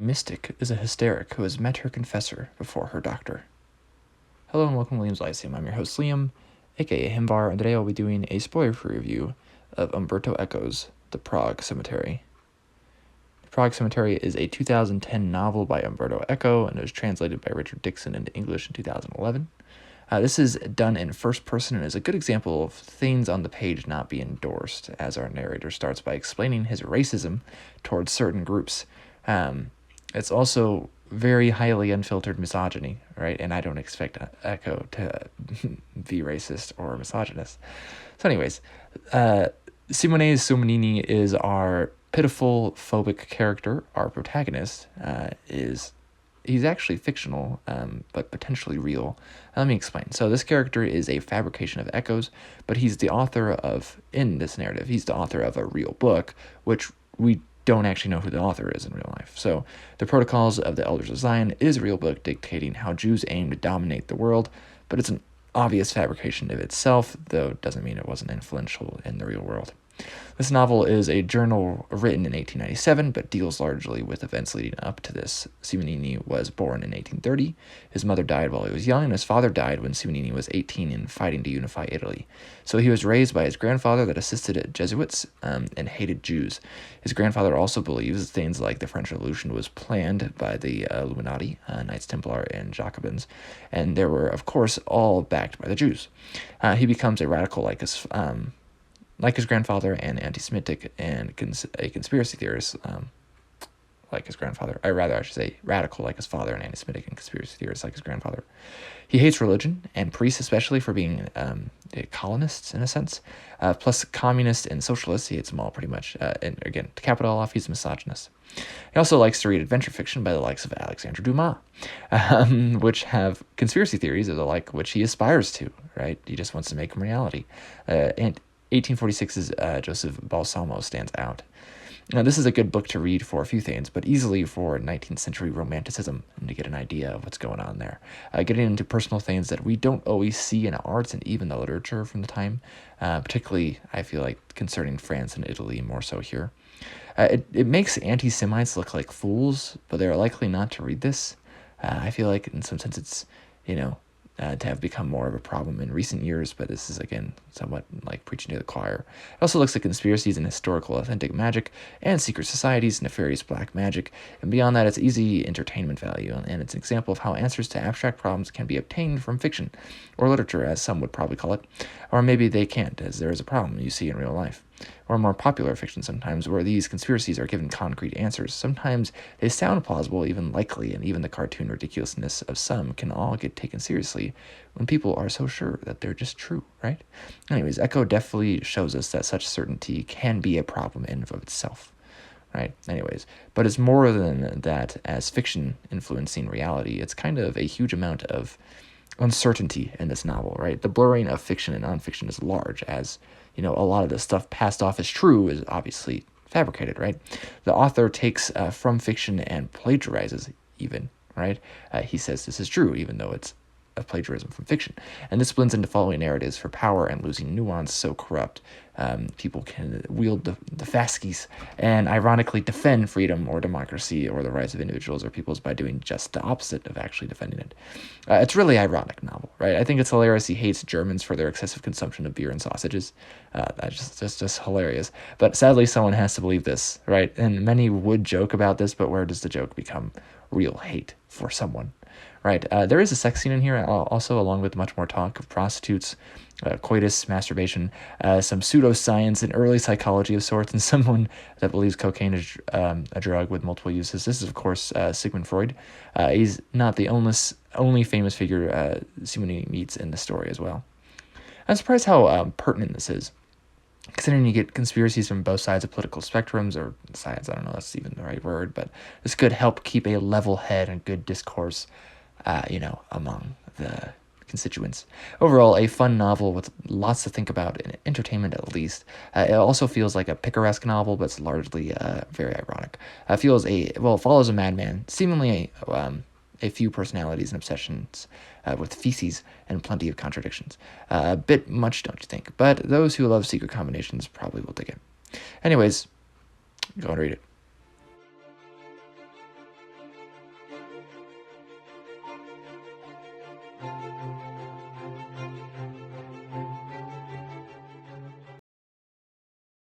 Mystic is a hysteric who has met her confessor before her doctor. Hello and welcome to Liam's Lyceum. I'm your host Liam, aka Himbar, and today I'll be doing a spoiler-free review of Umberto Eco's The Prague Cemetery. The Prague Cemetery is a 2010 novel by Umberto Eco and it was translated by Richard Dixon into English in 2011. This is done in first person and is a good example of things on the page not being endorsed, as our narrator starts by explaining his racism towards certain groups. It's also very highly unfiltered misogyny, right? And I don't expect Eco to be racist or misogynist. So anyways, Simone Sumanini is our pitiful, phobic character. Our protagonist he's actually fictional, but potentially real. Let me explain. So this character is a fabrication of Eco's, but he's the author of, in this narrative, he's the author of a real book, which we don't actually know who the author is in real life. So the Protocols of the Elders of Zion is a real book dictating how Jews aim to dominate the world, but it's an obvious fabrication of itself, though it doesn't mean it wasn't influential in the real world. This novel is a journal written in 1897, but deals largely with events leading up to this. Simonini was born in 1830. His mother died while he was young, and his father died when Simonini was 18 and fighting to unify Italy. So he was raised by his grandfather that assisted at Jesuits and hated Jews. His grandfather also believes things like the French Revolution was planned by the Illuminati, Knights Templar, and Jacobins, and they were, of course, all backed by the Jews. He becomes a radical like his grandfather, and anti-Semitic and a conspiracy theorist like his grandfather. I should say radical like his father and anti-Semitic and conspiracy theorist like his grandfather. He hates religion and priests, especially for being colonists in a sense. Plus communists and socialists, he hates them all pretty much. And again, to cap it all off, he's a misogynist. He also likes to read adventure fiction by the likes of Alexandre Dumas, which have conspiracy theories of the like which he aspires to, right? He just wants to make them reality. And 1846's Joseph Balsamo stands out. Now, this is a good book to read for a few things, but easily for 19th century romanticism and to get an idea of what's going on there. Getting into personal things that we don't always see in arts and even the literature from the time, particularly, I feel like, concerning France and Italy more so here. It makes anti-Semites look like fools, but they're likely not to read this. I feel like in some sense it's, to have become more of a problem in recent years, but this is, again, somewhat like preaching to the choir. It also looks at conspiracies and historical authentic magic and secret societies, nefarious black magic, and beyond that, it's easy entertainment value, and it's an example of how answers to abstract problems can be obtained from fiction, or literature, as some would probably call it, or maybe they can't, as there is a problem you see in real life. Or more popular fiction sometimes, where these conspiracies are given concrete answers. Sometimes they sound plausible, even likely, and even the cartoon ridiculousness of some can all get taken seriously when people are so sure that they're just true, right? Anyways, Eco definitely shows us that such certainty can be a problem in and of itself, right? Anyways, but it's more than that. As fiction influencing reality, it's kind of a huge amount of uncertainty in this novel, right? The blurring of fiction and nonfiction is large, as a lot of the stuff passed off as true is obviously fabricated, right? The author takes from fiction and plagiarizes even, right? He says this is true, even though it's a plagiarism from fiction. And this blends into following narratives for power and losing nuance so corrupt. People can wield the fasces and ironically defend freedom or democracy or the rights of individuals or peoples by doing just the opposite of actually defending it. It's really ironic novel, right? I think it's hilarious. He hates Germans for their excessive consumption of beer and sausages. That's just hilarious. But sadly, someone has to believe this, right? And many would joke about this, but where does the joke become real hate for someone? Right. There is a sex scene in here also, along with much more talk of prostitutes, coitus, masturbation, some pseudoscience and early psychology of sorts, and someone that believes cocaine is a drug with multiple uses. This is, of course, Sigmund Freud. He's not the only famous figure Simone meets in the story as well. I'm surprised how pertinent this is, considering you get conspiracies from both sides of political spectrums, or sides, I don't know if that's even the right word, but this could help keep a level head and good discourse among the constituents. Overall, a fun novel with lots to think about and entertainment at least. It also feels like a picaresque novel, but it's largely very ironic. It follows a madman, seemingly a few personalities and obsessions with feces and plenty of contradictions. A bit much, don't you think? But those who love secret combinations probably will dig it. Anyways, go and read it.